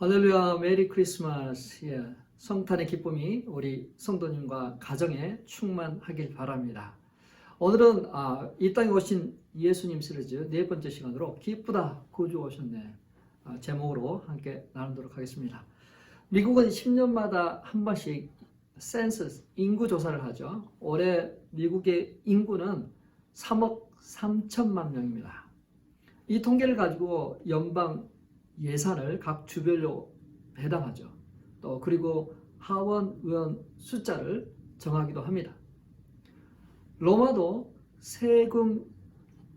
할렐루야, 메리 크리스마스. 성탄의 기쁨이 우리 성도님과 가정에 충만하길 바랍니다. 오늘은 이 땅에 오신 예수님 시리즈 네 번째 시간으로 기쁘다 구주 오셨네 제목으로 함께 나누도록 하겠습니다. 미국은 10년마다 한 번씩 센서스 인구 조사를 하죠. 올해 미국의 인구는 3억 3천만 명입니다. 이 통계를 가지고 연방 예산을 각 주별로 배당하죠. 또 그리고 하원 의원 숫자를 정하기도 합니다. 로마도 세금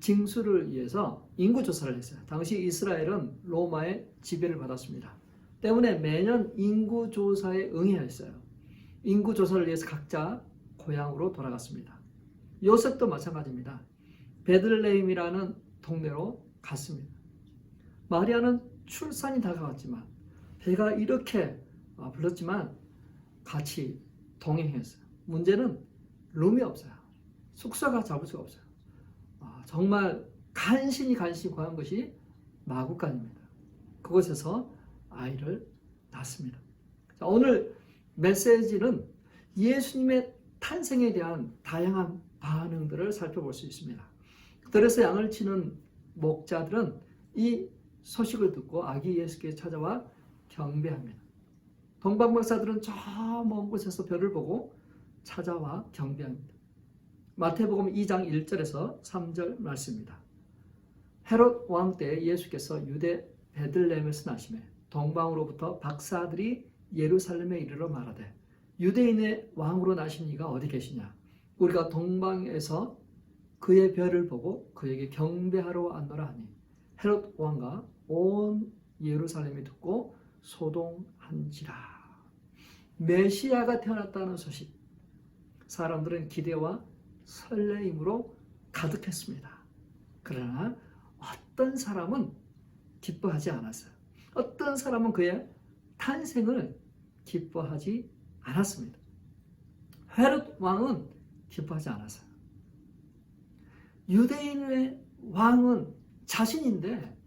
징수를 위해서 인구조사를 했어요. 당시 이스라엘은 로마의 지배를 받았습니다. 때문에 매년 인구조사에 응해야 했어요. 인구조사를 위해서 각자 고향으로 돌아갔습니다. 요셉도 마찬가지입니다. 베들레헴이라는 동네로 갔습니다. 마리아는 출산이 다가왔지만 배가 이렇게 불렀지만 같이 동행했어요. 문제는 룸이 없어요. 숙소가 잡을 수가 없어요. 정말 간신히 구한 것이 마구간입니다. 그곳에서 아이를 낳습니다. 자, 오늘 메시지는 예수님의 탄생에 대한 다양한 반응들을 살펴볼 수 있습니다. 들에서 양을 치는 목자들은 이 소식을 듣고 아기 예수께 찾아와 경배합니다. 동방박사들은 저 먼 곳에서 별을 보고 찾아와 경배합니다. 마태복음 2장 1절에서 3절 말씀입니다. 헤롯 왕 때 예수께서 유대 베들레헴에서 나시매 동방으로부터 박사들이 예루살렘에 이르러 말하되 유대인의 왕으로 나신 이가 어디 계시냐? 우리가 동방에서 그의 별을 보고 그에게 경배하러 왔노라 하니 헤롯 왕과 온 예루살렘이 듣고 소동한지라. 메시아가 태어났다는 소식, 사람들은 기대와 설레임으로 가득했습니다. 그러나 어떤 사람은 기뻐하지 않았어요. 어떤 사람은 그의 탄생을 기뻐하지 않았습니다. 헤롯 왕은 기뻐하지 않았어요. 유대인의 왕은 자신인데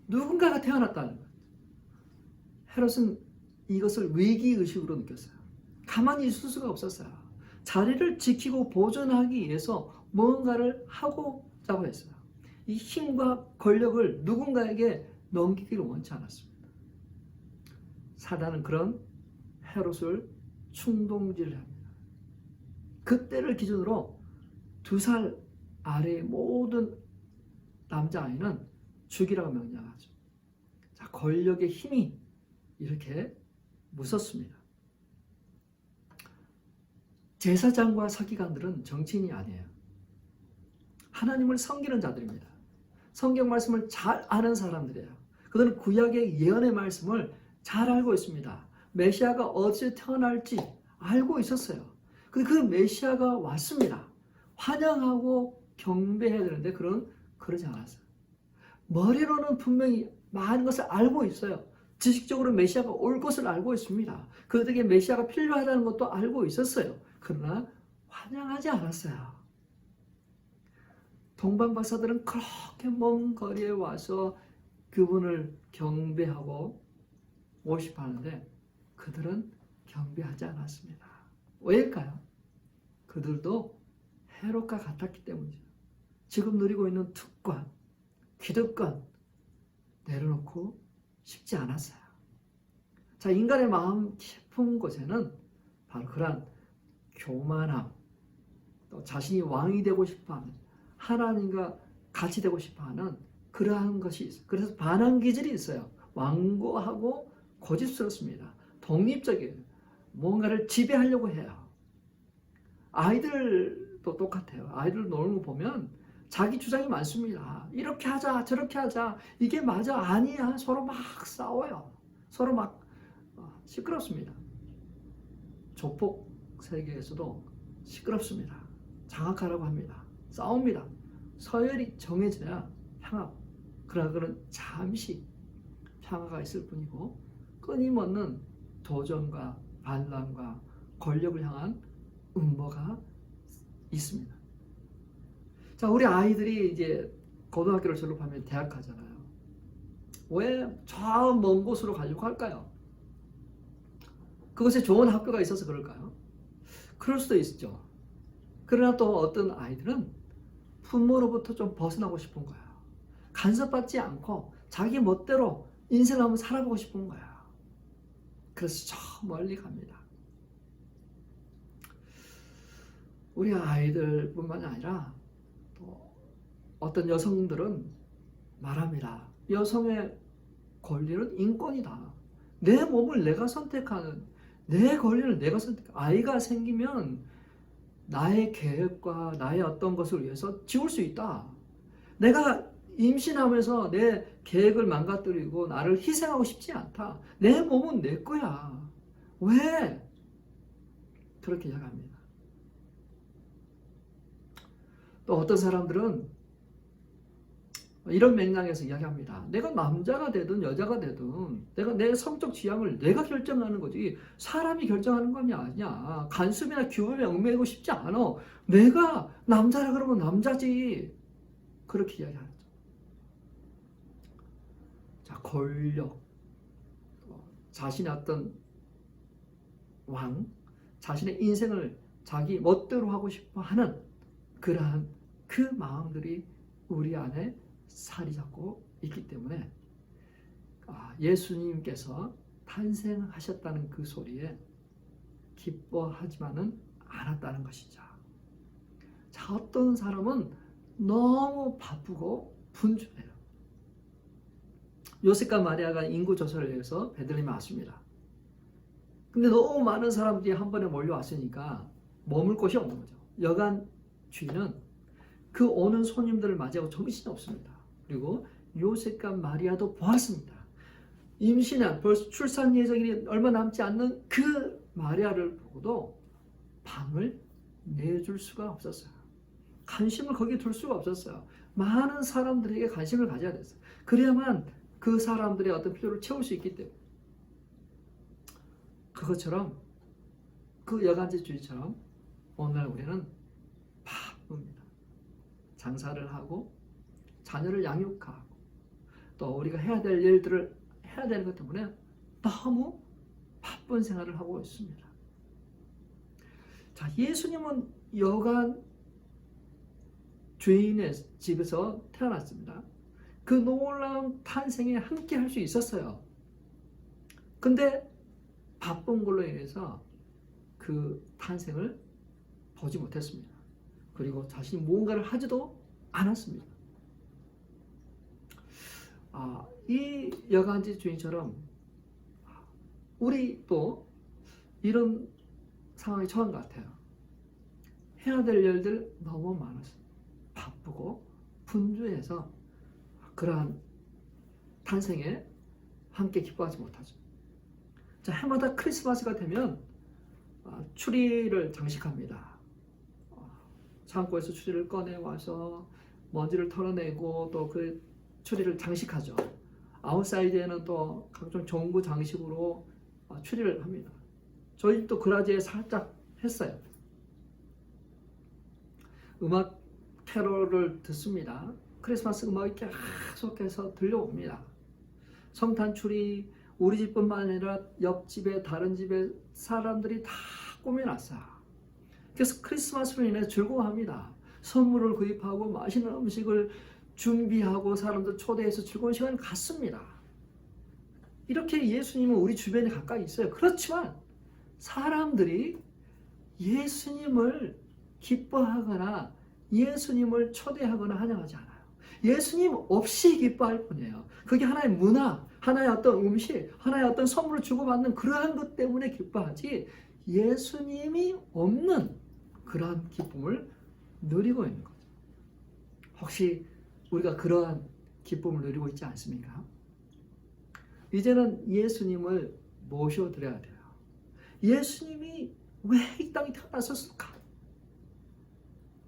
누군가가 태어났다는 거예요. 헤롯은 이것을 위기의식으로 느꼈어요. 가만히 있을 수가 없었어요. 자리를 지키고 보존하기 위해서 뭔가를 하고자 했어요. 이 힘과 권력을 누군가에게 넘기기를 원치 않았습니다. 사단은 그런 헤롯을 충동질합니다. 그때를 기준으로 2살 아래의 모든 남자아이는 죽이라고 명령하죠. 자, 권력의 힘이 이렇게 무섭습니다. 제사장과 서기관들은 정치인이 아니에요. 하나님을 섬기는 자들입니다. 성경 말씀을 잘 아는 사람들이에요. 그들은 구약의 예언의 말씀을 잘 알고 있습니다. 메시아가 어디서 태어날지 알고 있었어요. 그 메시아가 왔습니다. 환영하고 경배해야 되는데 그러지 않았어요. 머리로는 분명히 많은 것을 알고 있어요. 지식적으로 메시아가 올 것을 알고 있습니다. 그들에게 메시아가 필요하다는 것도 알고 있었어요. 그러나 환영하지 않았어요. 동방박사들은 그렇게 먼 거리에 와서 그분을 경배하고 오시고 하는데 그들은 경배하지 않았습니다. 왜일까요? 그들도 헤롯과 같았기 때문이죠. 지금 누리고 있는 특권, 기득권 내려놓고 싶지 않았어요. 자, 인간의 마음 깊은 곳에는 바로 그러한 교만함, 또 자신이 왕이 되고 싶어하는, 하나님과 같이 되고 싶어하는 그러한 것이 있어요. 그래서 반항 기질이 있어요. 완고하고 고집스럽습니다. 독립적이에요. 뭔가를 지배하려고 해요. 아이들도 똑같아요. 아이들 노는 거 보면 자기 주장이 많습니다. 이렇게 하자, 저렇게 하자, 이게 맞아, 아니야. 서로 막 싸워요. 서로 막 시끄럽습니다. 조폭 세계에서도 시끄럽습니다. 장악하라고 합니다. 싸웁니다. 서열이 정해져야 평화. 그러나 그는 잠시 평화가 있을 뿐이고 끊임없는 도전과 반란과 권력을 향한 음모가 있습니다. 자, 우리 아이들이 이제 고등학교를 졸업하면 대학 가잖아요. 왜 저 먼 곳으로 가려고 할까요? 그것에 좋은 학교가 있어서 그럴까요? 그럴 수도 있죠. 그러나 또 어떤 아이들은 부모로부터 좀 벗어나고 싶은 거야. 간섭받지 않고 자기 멋대로 인생을 한번 살아보고 싶은 거야. 그래서 저 멀리 갑니다. 우리 아이들뿐만 아니라 또 어떤 여성들은 말합니다. 여성의 권리는 인권이다. 내 몸을 내가 선택하는, 내 권리를 내가 아이가 생기면 나의 계획과 나의 어떤 것을 위해서 지울 수 있다. 내가 임신하면서 내 계획을 망가뜨리고 나를 희생하고 싶지 않다. 내 몸은 내 거야. 왜? 그렇게 이야기합니다. 또 어떤 사람들은 이런 맥락에서 이야기합니다. 내가 남자가 되든 여자가 되든 내가 내 성적 취향을 내가 결정하는 거지 사람이 결정하는 건 아니야. 간섭이나 규범에 얽매이고 싶지 않아. 내가 남자라 그러면 남자지. 그렇게 이야기하죠. 자, 권력, 자신의 어떤 왕, 자신의 인생을 자기 멋대로 하고 싶어 하는 그러한 그 마음들이 우리 안에 살이 잡고 있기 때문에 예수님께서 탄생하셨다는 그 소리에 기뻐하지만은 않았다는 것이죠. 자, 어떤 사람은 너무 바쁘고 분주해요. 요셉과 마리아가 인구 조사를 위해서 베들레헴에 왔습니다. 근데 너무 많은 사람들이 한 번에 몰려왔으니까 머물 곳이 없는 거죠. 여간 주인은 그 오는 손님들을 맞이하고 정신이 없습니다. 그리고 요셉과 마리아도 보았습니다. 임신한 벌써 출산 예정일이 얼마 남지 않는 그 마리아를 보고도 방을 내줄 수가 없었어요. 관심을 거기에 둘 수가 없었어요. 많은 사람들에게 관심을 가져야 됐어요. 그래야만 그 사람들의 어떤 필요를 채울 수 있기 때문에. 그것처럼 그 여간제 주의처럼 오늘 우리는 바쁩니다. 장사를 하고 자녀를 양육하고 또 우리가 해야 될 일들을 해야 되는 것 때문에 너무 바쁜 생활을 하고 있습니다. 자, 예수님은 여간 죄인의 집에서 태어났습니다. 그 놀라운 탄생에 함께 할 수 있었어요. 근데 바쁜 걸로 인해서 그 탄생을 보지 못했습니다. 그리고 자신이 무언가를 하지도 않았습니다. 이 여간지 주인처럼 우리도 이런 상황에 처한 것 같아요. 해야 될 일들 너무 많았어요. 바쁘고 분주해서 그러한 탄생에 함께 기뻐하지 못하죠. 자, 해마다 크리스마스가 되면 추리를 장식합니다. 창고에서 추리를 꺼내와서 먼지를 털어내고 또 그 추리를 장식하죠. 아웃사이드에는 또 각종 전구 장식으로 추리를 합니다. 저희 집도 그라지에 살짝 했어요. 음악 캐롤을 듣습니다. 크리스마스 음악이 계속해서 들려옵니다. 성탄 추리, 우리 집뿐만 아니라 옆집에 다른 집에 사람들이 다 꾸며놨어요. 그래서 크리스마스로 인해 즐거워합니다. 선물을 구입하고 맛있는 음식을 준비하고 사람들 초대해서 즐거운 시간을 갖습니다. 이렇게 예수님은 우리 주변에 가까이 있어요. 그렇지만 사람들이 예수님을 기뻐하거나 예수님을 초대하거나 환영하지 않아요. 예수님 없이 기뻐할 뿐이에요. 그게 하나의 문화, 하나의 어떤 음식, 하나의 어떤 선물을 주고받는 그러한 것 때문에 기뻐하지 예수님이 없는 그러한 기쁨을 누리고 있는 거죠. 혹시 우리가 그러한 기쁨을 누리고 있지 않습니까? 이제는 예수님을 모셔드려야 돼요. 예수님이 왜 이 땅에 태어나셨을까?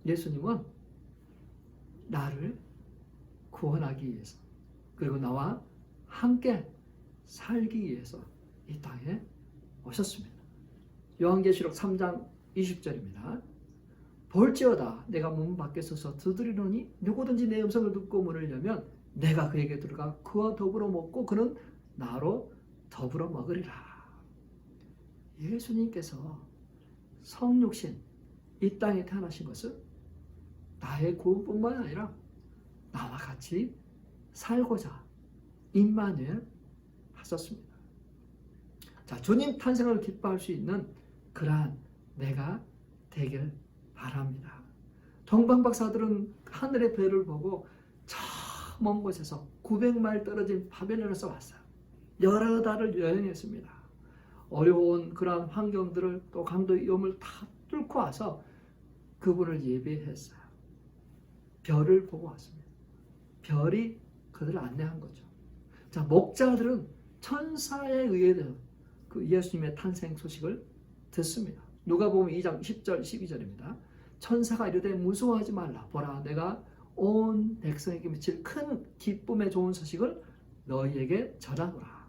예수님은 나를 구원하기 위해서 그리고 나와 함께 살기 위해서 이 땅에 오셨습니다. 요한계시록 3장 20절입니다. 볼지어다 내가 문 밖에 서서 두드리노니 누구든지 내 음성을 듣고 문을 열면 내가 그에게 들어가 그와 더불어 먹고 그는 나로 더불어 먹으리라. 예수님께서 성육신 이 땅에 태어나신 것은 나의 구원뿐만 아니라 나와 같이 살고자 임마누엘 하셨습니다. 자, 주님 탄생을 기뻐할 수 있는 그러한 내가 되길 바랍니다. 동방박사들은 하늘의 별을 보고 저 먼 곳에서 900마일 떨어진 바벨론에서 왔어요. 여러 달을 여행했습니다. 어려운 그러한 환경들을 또 강도 위험을 다 뚫고 와서 그분을 예배했어요. 별을 보고 왔습니다. 별이 그들을 안내한 거죠. 자, 목자들은 천사에 의해 그 예수님의 탄생 소식을 듣습니다. 누가복음 2장 10절 12절입니다. 천사가 이르되 무서워하지 말라. 보라, 내가 온 백성에게 미칠 큰 기쁨의 좋은 소식을 너희에게 전하노라.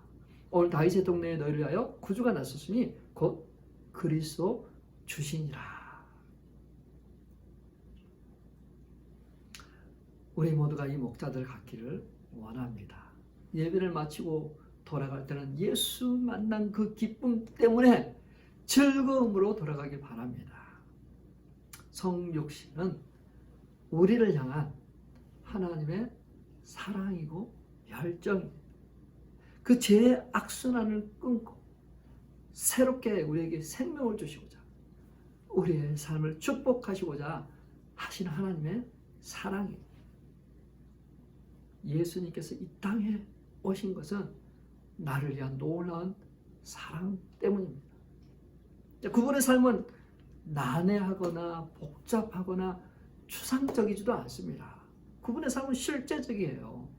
오늘 다윗의 동네에 너희를 위하여 구주가 나섰으니 곧 그리스도 주시니라. 우리 모두가 이 목자들 같기를 원합니다. 예배를 마치고 돌아갈 때는 예수 만난 그 기쁨 때문에 즐거움으로 돌아가길 바랍니다. 성육신은 우리를 향한 하나님의 사랑이고 열정입니다. 그 죄의 악순환을 끊고 새롭게 우리에게 생명을 주시고자 우리의 삶을 축복하시고자 하시는 하나님의 사랑입니다. 예수님께서 이 땅에 오신 것은 나를 위한 놀라운 사랑 때문입니다. 그분의 삶은 난해하거나 복잡하거나 추상적이지도 않습니다. 그분의 삶은 실제적이에요.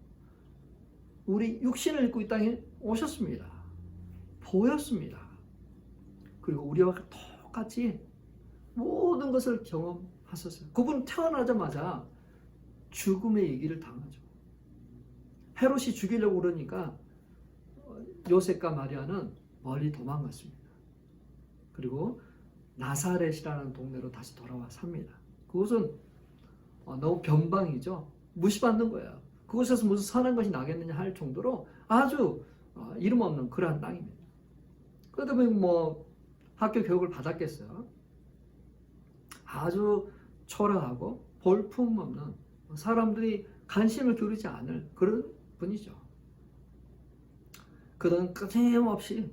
우리 육신을 입고 이 땅에 오셨습니다. 보였습니다. 그리고 우리와 똑같이 모든 것을 경험하셨어요. 그분은 태어나자마자 죽음의 얘기를 당하죠. 헤롯이 죽이려고 그러니까 요셉과 마리아는 멀리 도망갔습니다. 그리고 나사렛이라는 동네로 다시 돌아와 삽니다. 그곳은 너무 변방이죠. 무시받는 거예요. 그곳에서 무슨 선한 것이 나겠느냐 할 정도로 아주 이름 없는 그러한 땅입니다. 그러다 보니 뭐 학교 교육을 받았겠어요. 아주 초라하고 볼품없는 사람들이 관심을 기울이지 않을 그런 분이죠. 그는 끊임없이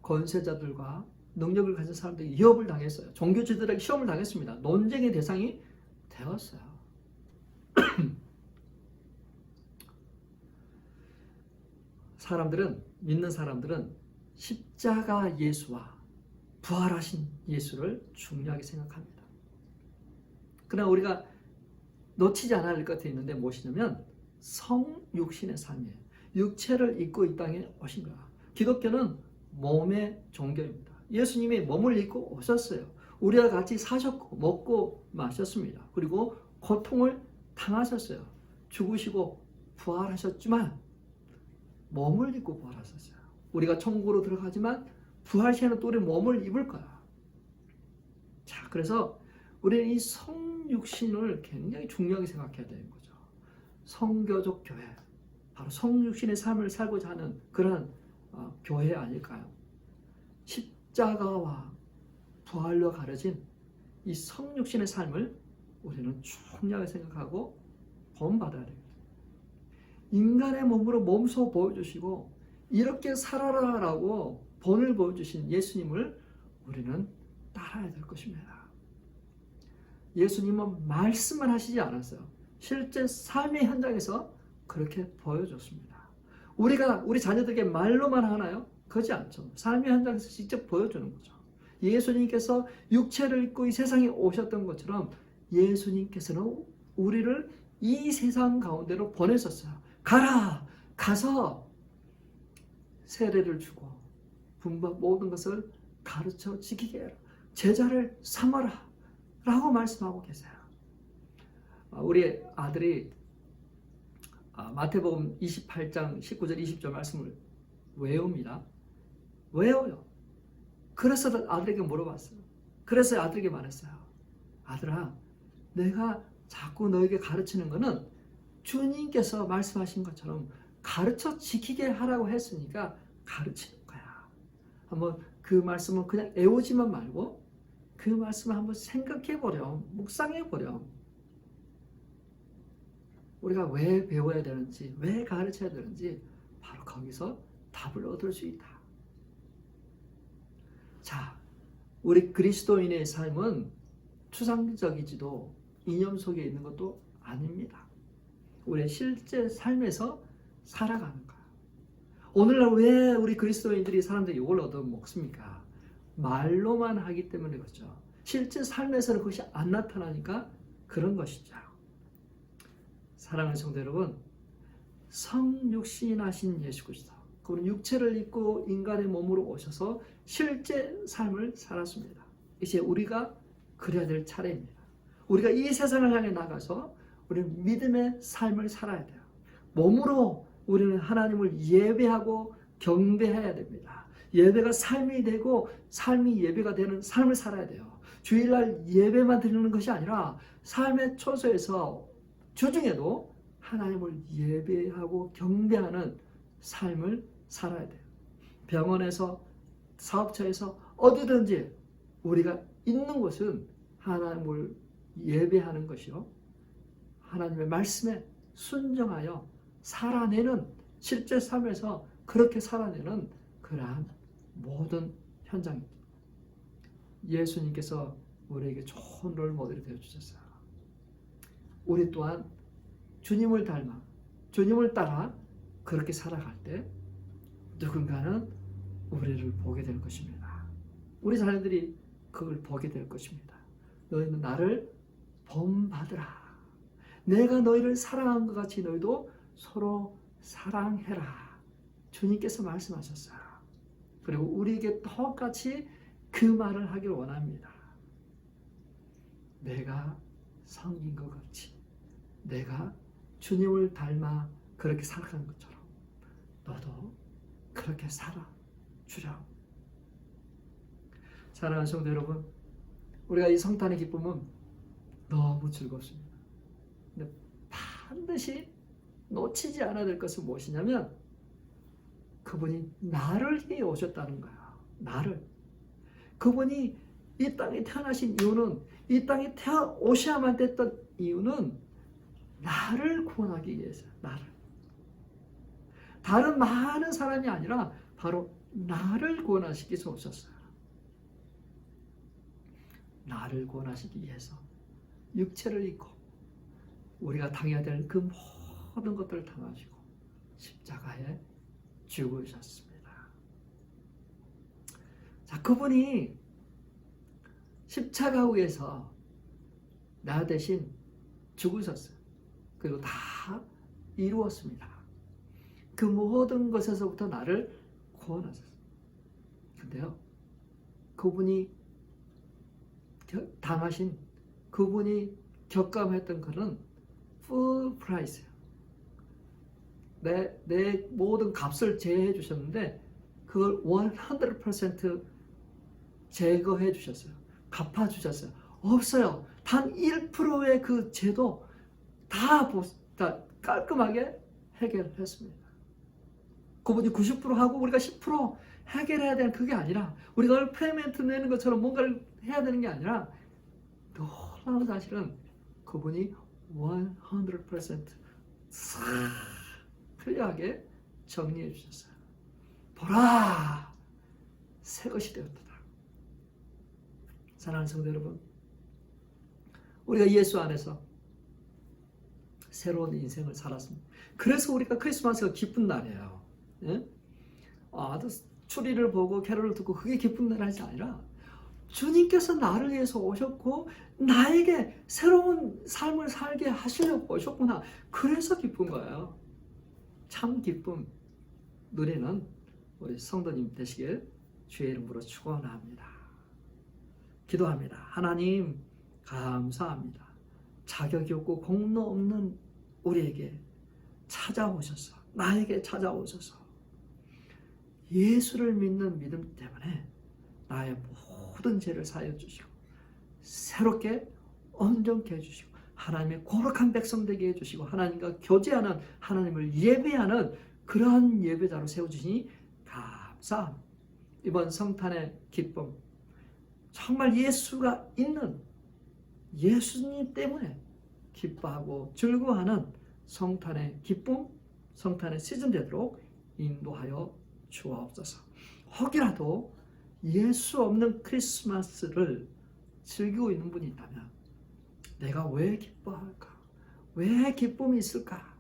권세자들과 능력을 가진 사람들이 위협을 당했어요. 종교지들에게 시험을 당했습니다. 논쟁의 대상이 되었어요. 믿는 사람들은 십자가 예수와 부활하신 예수를 중요하게 생각합니다. 그러나 우리가 놓치지 않아야 할 것이 있는데 무엇이냐면 성육신의 삶이에요. 육체를 입고 이 땅에 오신 거야. 기독교는 몸의 종교입니다. 예수님이 몸을 입고 오셨어요. 우리와 같이 사셨고 먹고 마셨습니다. 그리고 고통을 당하셨어요. 죽으시고 부활하셨지만 몸을 입고 부활하셨어요. 우리가 천국으로 들어가지만 부활 시에는 또 우리 몸을 입을 거야. 자, 그래서 우리는 이 성육신을 굉장히 중요하게 생각해야 되는 거죠. 성교적 교회, 바로 성육신의 삶을 살고자 하는 그런 교회 아닐까요? 십자가와 부활로 가려진 이 성육신의 삶을 우리는 중요하게 생각하고 본받아야 됩니다. 인간의 몸으로 몸소 보여주시고 이렇게 살아라라고 본을 보여주신 예수님을 우리는 따라야 될 것입니다. 예수님은 말씀만 하시지 않았어요. 실제 삶의 현장에서 그렇게 보여줬습니다. 우리가 우리 자녀들에게 말로만 하나요? 그렇지 않죠. 삶의 현장에서 직접 보여주는 거죠. 예수님께서 육체를 입고 이 세상에 오셨던 것처럼 예수님께서는 우리를 이 세상 가운데로 보내셨어요. 가라! 가서 세례를 주고 모든 것을 가르쳐 지키게 해라. 제자를 삼아라 라고 말씀하고 계세요. 우리 아들이 마태복음 28장 19절 20절 말씀을 외웁니다. 외워요. 그래서 아들에게 물어봤어요. 그래서 아들에게 말했어요. 아들아, 내가 자꾸 너에게 가르치는 거는 주님께서 말씀하신 것처럼 가르쳐 지키게 하라고 했으니까 가르치는 거야. 한번 그 말씀은 그냥 애우지만 말고 그 말씀을 한번 생각해 보렴. 묵상해 보렴. 우리가 왜 배워야 되는지, 왜 가르쳐야 되는지 바로 거기서 답을 얻을 수 있다. 자, 우리 그리스도인의 삶은 추상적이지도 이념 속에 있는 것도 아닙니다. 우리의 실제 삶에서 살아가는 거야. 오늘날 왜 우리 그리스도인들이 사람들이 욕을 얻어먹습니까? 말로만 하기 때문에 그렇죠. 실제 삶에서는 그것이 안 나타나니까 그런 것이죠. 사랑하는 성도 여러분, 성육신하신 예수 그리스도, 그분은 육체를 입고 인간의 몸으로 오셔서 실제 삶을 살았습니다. 이제 우리가 그래야 될 차례입니다. 우리가 이 세상을 향해 나가서 우리는 믿음의 삶을 살아야 돼요. 몸으로 우리는 하나님을 예배하고 경배해야 됩니다. 예배가 삶이 되고 삶이 예배가 되는 삶을 살아야 돼요. 주일날 예배만 드리는 것이 아니라 삶의 초소에서 주중에도 하나님을 예배하고 경배하는 삶을 살아야 돼요. 병원에서, 사업처에서 어디든지 우리가 있는 곳은 하나님을 예배하는 것이요, 하나님의 말씀에 순종하여 살아내는, 실제 삶에서 그렇게 살아내는 그러한 모든 현장입니다. 예수님께서 우리에게 좋은 롤모델이 되어주셨어요. 우리 또한 주님을 닮아, 주님을 따라 그렇게 살아갈 때 누군가는 우리를 보게 될 것입니다. 우리 자녀들이 그걸 보게 될 것입니다. 너희는 나를 본받으라. 내가 너희를 사랑한 것 같이 너희도 서로 사랑해라. 주님께서 말씀하셨어요. 그리고 우리에게 똑같이 그 말을 하길 원합니다. 내가 섬긴 것 같이, 내가 주님을 닮아 그렇게 살아가는 것처럼 너도 그렇게 살아주렴. 사랑하는 성도 여러분, 우리가 이 성탄의 기쁨은 너무 즐겁습니다. 근데 반드시 놓치지 않아야 될 것은 무엇이냐면 그분이 나를 위해 오셨다는 거야. 나를. 그분이 이 땅에 태어나신 이유는, 이 땅에 오셔야만 됐던 이유는 나를 구원하기 위해서. 나를. 다른 많은 사람이 아니라 바로 나를 구원하시기 위해서 오셨어요. 나를 구원하시기 위해서 육체를 입고 우리가 당해야 될 그 모든 것들을 당하시고 십자가에 죽으셨습니다. 자, 그분이 십자가 위에서 나 대신 죽으셨어요. 그리고 다 이루었습니다. 그 모든 것에서부터 나를 구원하셨어요. 근데요, 그분이 당하신, 그분이 겪감했던 것은 full price예요. 내 모든 값을 제해해 주셨는데 그걸 100% 제거해 주셨어요. 갚아 주셨어요. 없어요. 단 1%의 그 죄도 다 깔끔하게 해결했습니다. 그분이 90% 하고 우리가 10% 해결해야 되는 그게 아니라, 우리가 페이먼트 내는 것처럼 뭔가를 해야 되는 게 아니라, 놀라운 사실은 그분이 100% 클리어하게 정리해 주셨어요. 보라, 새 것이 되었다. 사랑하는 성도 여러분, 우리가 예수 안에서 새로운 인생을 살았습니다. 그래서 우리가 크리스마스가 기쁜 날이에요. 예? 추리를 보고 캐롤을 듣고 그게 기쁜 날이 아니라 주님께서 나를 위해서 오셨고 나에게 새로운 삶을 살게 하시려고 오셨구나. 그래서 기쁜 거예요. 참 기쁨 누리는 우리 성도님 되시길 주의 이름으로 축원합니다. 기도합니다. 하나님 감사합니다. 자격이 없고 공로 없는 우리에게 찾아오셔서, 나에게 찾아오셔서 예수를 믿는 믿음 때문에 나의 모든 죄를 사하여 주시고 새롭게 온전케 해주시고 하나님의 거룩한 백성 되게 해주시고 하나님과 교제하는, 하나님을 예배하는 그러한 예배자로 세워주시니 감사합니다. 이번 성탄의 기쁨, 정말 예수가 있는 예수님 때문에 기뻐하고 즐거워하는 성탄의 기쁨, 성탄의 시즌 되도록 인도하여 주옵소서. 혹이라도 예수 없는 크리스마스를 즐기고 있는 분이 있다면 내가 왜 기뻐할까? 왜 기쁨이 있을까?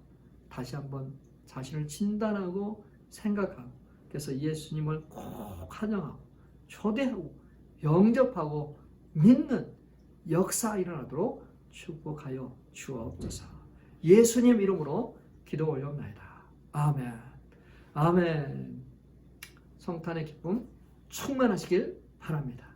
다시 한번 자신을 진단하고 생각하고, 그래서 예수님을 꼭 환영하고 초대하고 영접하고 믿는 역사 일어나도록 축복하여 주옵소서. 예수님 이름으로 기도 올려옵나이다. 아멘. 아멘. 성탄의 기쁨 충만하시길 바랍니다.